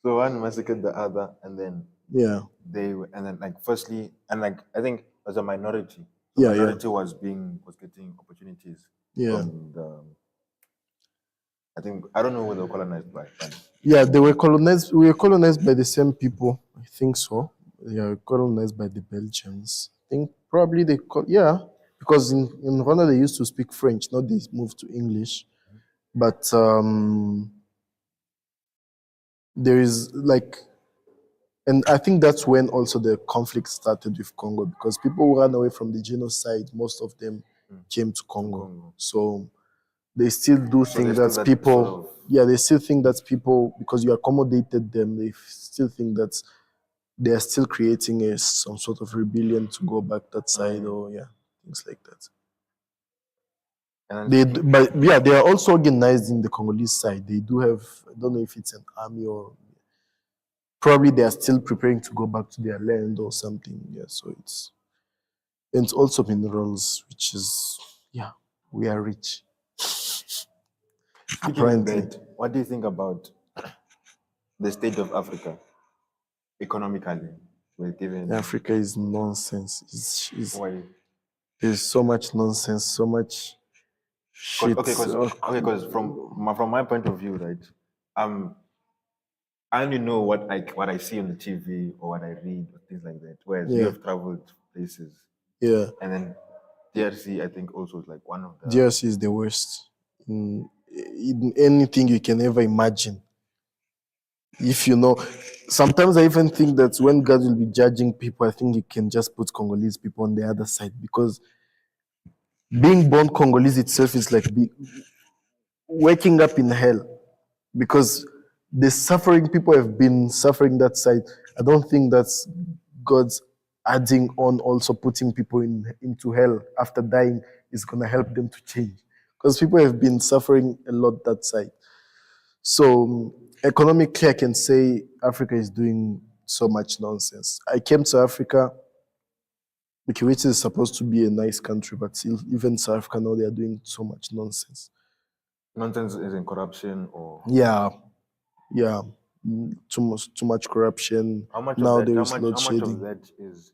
So one massacred the other, and then yeah, like firstly, and like I think as a minority, the Yeah, yeah. minority was getting opportunities Yeah. from the. I think I don't know who they were colonized by, but yeah, they were colonized. We were colonized by the same people. I think so. Yeah, colonized by the Belgians. I think probably yeah, because in Rwanda they used to speak French. Now they moved to English, but there is like, and I think that's when also the conflict started with Congo because people who ran away from the genocide, most of them came to Congo. Congo. So they still do think there's still that's that people. sort of- Yeah, they still think that's people because you accommodated them. They still think that they are still creating some sort of rebellion to go back that side or things like that. and then But yeah, they are also organized in the Congolese side. They do have, I don't know if it's an army or probably they are still preparing to go back to their land or something. Yeah, so it's also minerals, which is we are rich. speaking of Apparently. that, what do you think about the state of Africa economically? We're given Africa is nonsense. why? There's so much nonsense, so much shit. Okay, because from my point of view, right, I only know what I see on the TV or what I read or things like that. Whereas you Yeah. have traveled places, Yeah, and then DRC, I think, also is like one of the. DRC is the worst in anything you can ever imagine. If you know, sometimes I even think that when God will be judging people, I think He can just put Congolese people on the other side because being born Congolese itself is like waking up in hell because the suffering people have been suffering that side. I don't think that's God's adding on also putting people into hell after dying is gonna help them to change because people have been suffering a lot that side. So economically, I can say Africa is doing so much nonsense. I came to Africa, which is supposed to be a nice country, but even South Africa now they are doing so much nonsense. Nonsense is in corruption or Yeah, too much corruption. how much Now of that? there How is much? load How much of shedding that is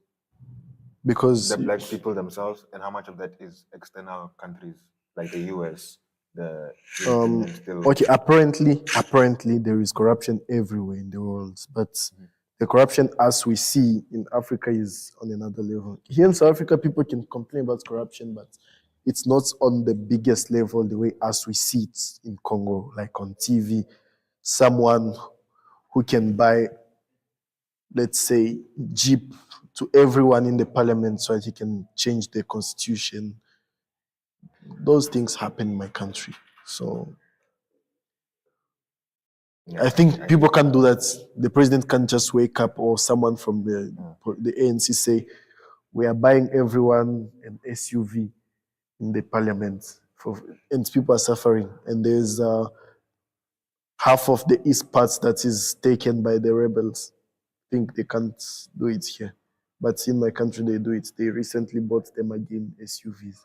because the black people themselves, and how much of that is external countries like the US, the European still? okay, apparently there is corruption everywhere in the world, but the corruption as we see in Africa is on another level. Here in South Africa, people can complain about corruption, but it's not on the biggest level the way as we see it in Congo, like on TV. Someone who can buy, let's say, jeep to everyone in the parliament so that he can change the constitution. Those things happen in my country. So Yeah, I think people can't do that. The president can't just wake up or someone from the ANC say, we are buying everyone an SUV in the parliament, and people are suffering. And there's half of the east parts that is taken by the rebels. I think they can't do it here. But in my country, they do it. They recently bought them again, SUVs.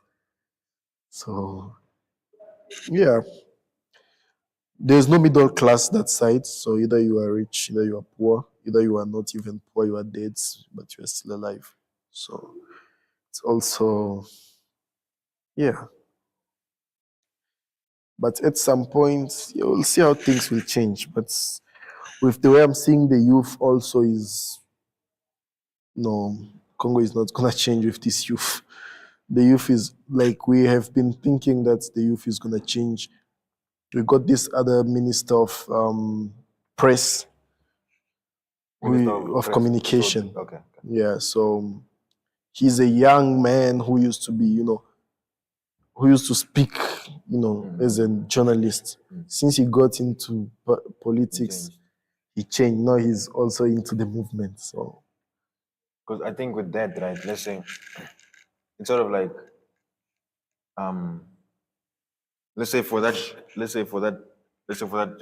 So, yeah. There's no middle class that side. So either you are rich, either you are poor, either you are not even poor, you are dead, but you are still alive. So it's also, yeah. But at some point, you will see how things will change. But with the way I'm seeing the youth also is no, Congo is not gonna change with this youth. The youth is like we have been thinking that the youth is gonna change. We got this other minister of press, Minister of Press. communication. So, okay. Yeah, so he's a young man who used to be, who used to speak, as a journalist. Since he got into politics, Changed. he changed. Now he's also into the movement. So Because I think with that, right, let's say it's sort of like um let's say for that let's say for that let's say for that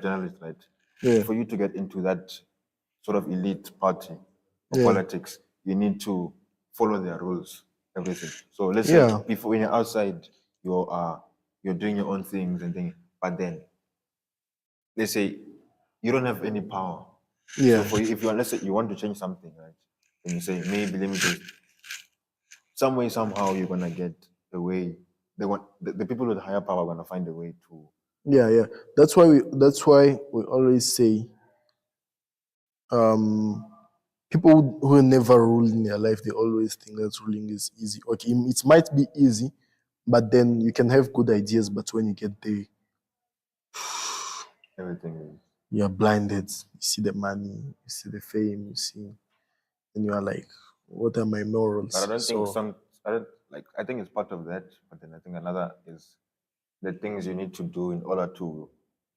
journalist, right? yeah, For you to get into that sort of elite party of yeah, politics, you need to follow their rules, everything. So let's say yeah, before when you're outside, you're doing your own things and things, but then let's say you don't have any power. So yeah, for you, if you let's say you want to change something, right? And you say maybe let me just some way somehow you're gonna get a way. They want the people with higher power are gonna find a way to. yeah, yeah. That's why we always say um people who never rule in their life, they always think that ruling is easy. Okay, it might be easy, but then you can have good ideas, but when you get there, Everything is. you're blinded. You see the money, you see the fame, you see, and you are like, what are my morals? But I don't think So some. I don't like. I think it's part of that. But then I think another is the things you need to do in order to.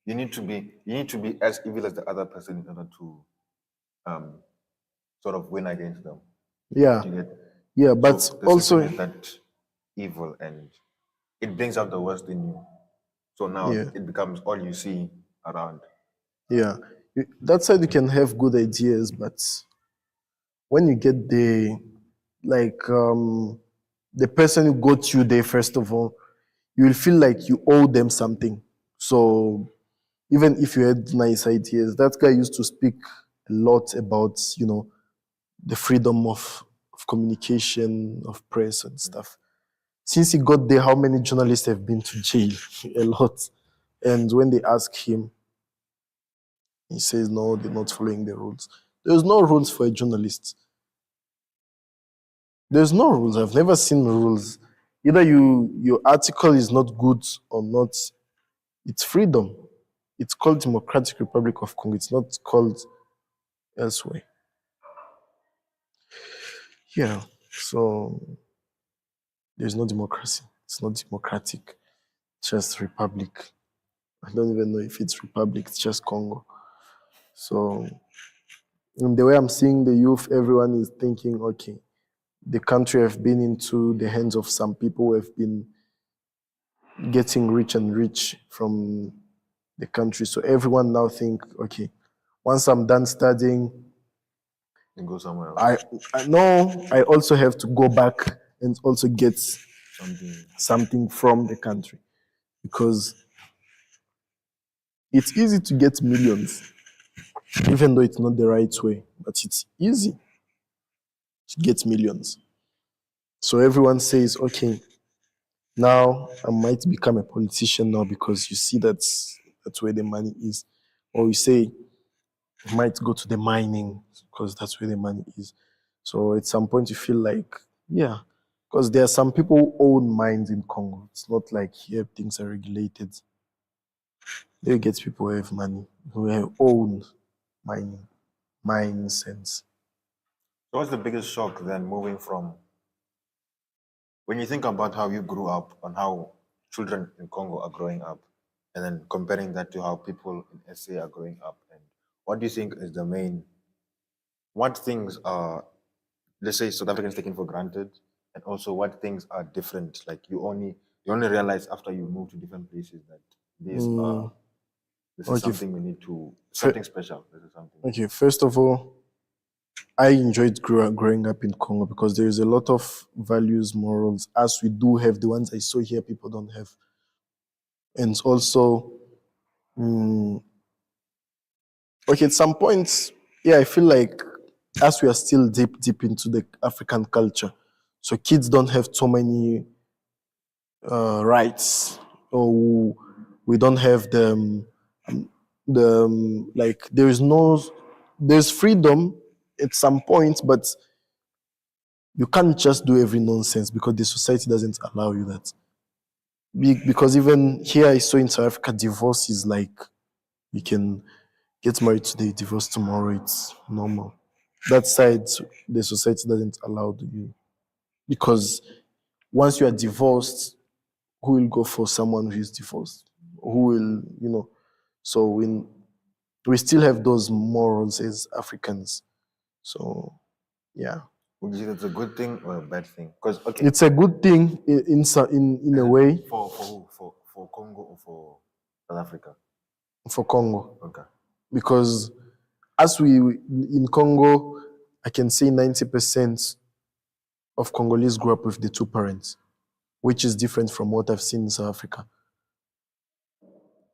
You need to be as evil as the other person in order to um sort of win against them. yeah, You get. yeah, but So the system also is that evil and it brings out the worst in you. So now yeah, it becomes all you see around. yeah. That side you can have good ideas, but when you get there, like the person who got you there, first of all, you will feel like you owe them something. So even if you had nice ideas, that guy used to speak a lot about, the freedom of communication, of press and stuff. Since he got there, how many journalists have been to jail? A lot. And when they ask him, he says, no, they're not following the rules. There's no rules for a journalist. There's no rules. I've never seen rules. Either your article is not good or not. It's freedom. It's called Democratic Republic of Congo. It's not called elsewhere. Yeah. So there's no democracy. It's not democratic. It's just republic. I don't even know if it's republic. It's just Congo. So in the way I'm seeing the youth, everyone is thinking, okay, the country have been into the hands of some people who have been getting rich and rich from the country. So everyone now think, okay, once I'm done studying, And go somewhere else. I know I also have to go back and also get Something. something from the country because it's easy to get millions, even though it's not the right way, but it's easy to get millions. So everyone says, okay, now I might become a politician now because you see that's where the money is. Or you say I might go to the mining because that's where the money is. So at some point you feel like, yeah, because there are some people who own mines in Congo. It's not like here things are regulated. There get people who have money, who have own mining, mines and So what's the biggest shock then moving from when you think about how you grew up and how children in Congo are growing up, and then comparing that to how people in SA are growing up, and what do you think is the main? What things are, let's say, South Africans taken for granted, and also what things are different? Like you only realize after you move to different places that these are this is okay. something we need to Fir- something special. This is something. Okay, first of all, I enjoyed growing up in Congo because there is a lot of values, morals, as we do have the ones I saw here, people don't have. And also, okay, at some points, yeah, I feel like as we are still deep into the African culture, so kids don't have so many rights, or we don't have them. like there's freedom at some point, but you can't just do every nonsense because the society doesn't allow you that. Because even here I saw in South Africa, divorce is like you can get married today, divorce tomorrow. It's normal. That side, the society doesn't allow you because once you are divorced, who will go for someone who is divorced? Who will, So we still have those morals as Africans. So yeah, Would you say that's a good thing or a bad thing? Because okay, it's a good thing in a way for who? For Congo or for South Africa? for Congo Okay. because as we in Congo, I can say 90% of Congolese grew up with the two parents, which is different from what I've seen in South Africa.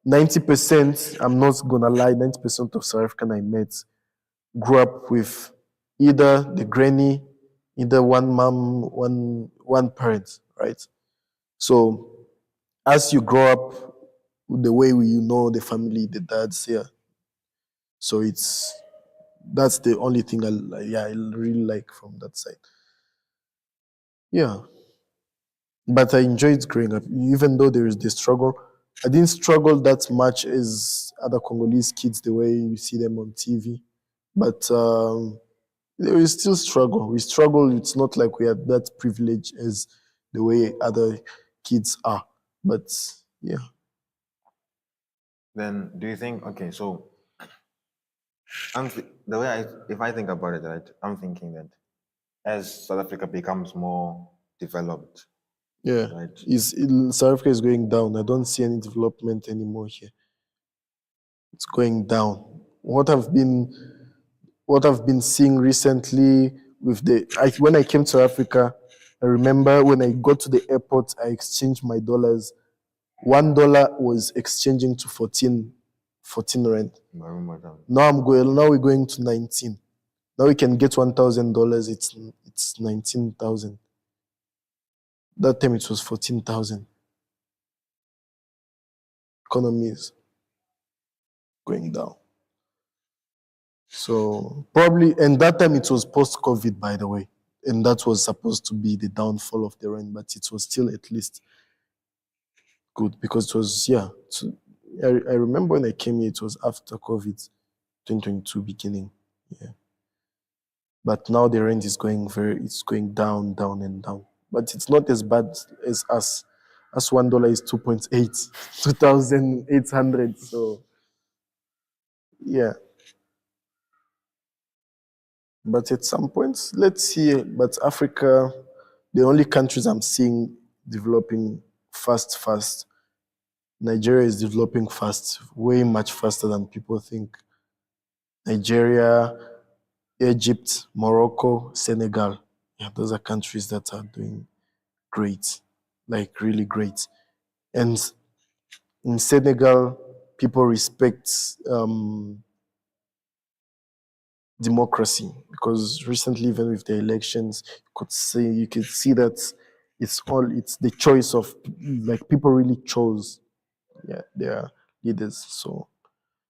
90%, I'm not gonna lie, 90% of South African I met grew up with either the granny, either one mom, one parent, right? So as you grow up, the way the family, the dads here. So that's the only thing I really like from that side. Yeah. But I enjoyed growing up, even though there is the struggle. I didn't struggle that much as other Congolese kids, the way you see them on TV. But there is still struggle. We struggle. It's not like we had that privilege as the way other kids are. But yeah, Then do you think okay, so the way if I think about it, right, I'm thinking that as South Africa becomes more developed, yeah. right? South Africa is going down. I don't see any development anymore here. It's going down. What I've been seeing recently with when I came to Africa, I remember when I got to the airport, I exchanged my dollars. $1 was exchanging to 14 rand. I remember that. Now we're going to 19. Now we can get $1,000. It's 19,000. That time it was 14,000. Economy is going down. So probably, and that time it was post-COVID, by the way, and that was supposed to be the downfall of the rand, but it was still at least good because it was I remember when I came here, it was after COVID, 2022 beginning, yeah. But now the rand is it's going down, down and down. But it's not as bad as us. Us $1 is 2.8, 2,800. So yeah. But at some point, let's see. But Africa, the only countries I'm seeing developing fast. Nigeria is developing fast, way much faster than people think. Nigeria, Egypt, Morocco, Senegal. Yeah, those are countries that are doing great, like really great. And in Senegal, people respect democracy because recently, even with the elections, you could see that it's the choice of like people really chose their leaders. So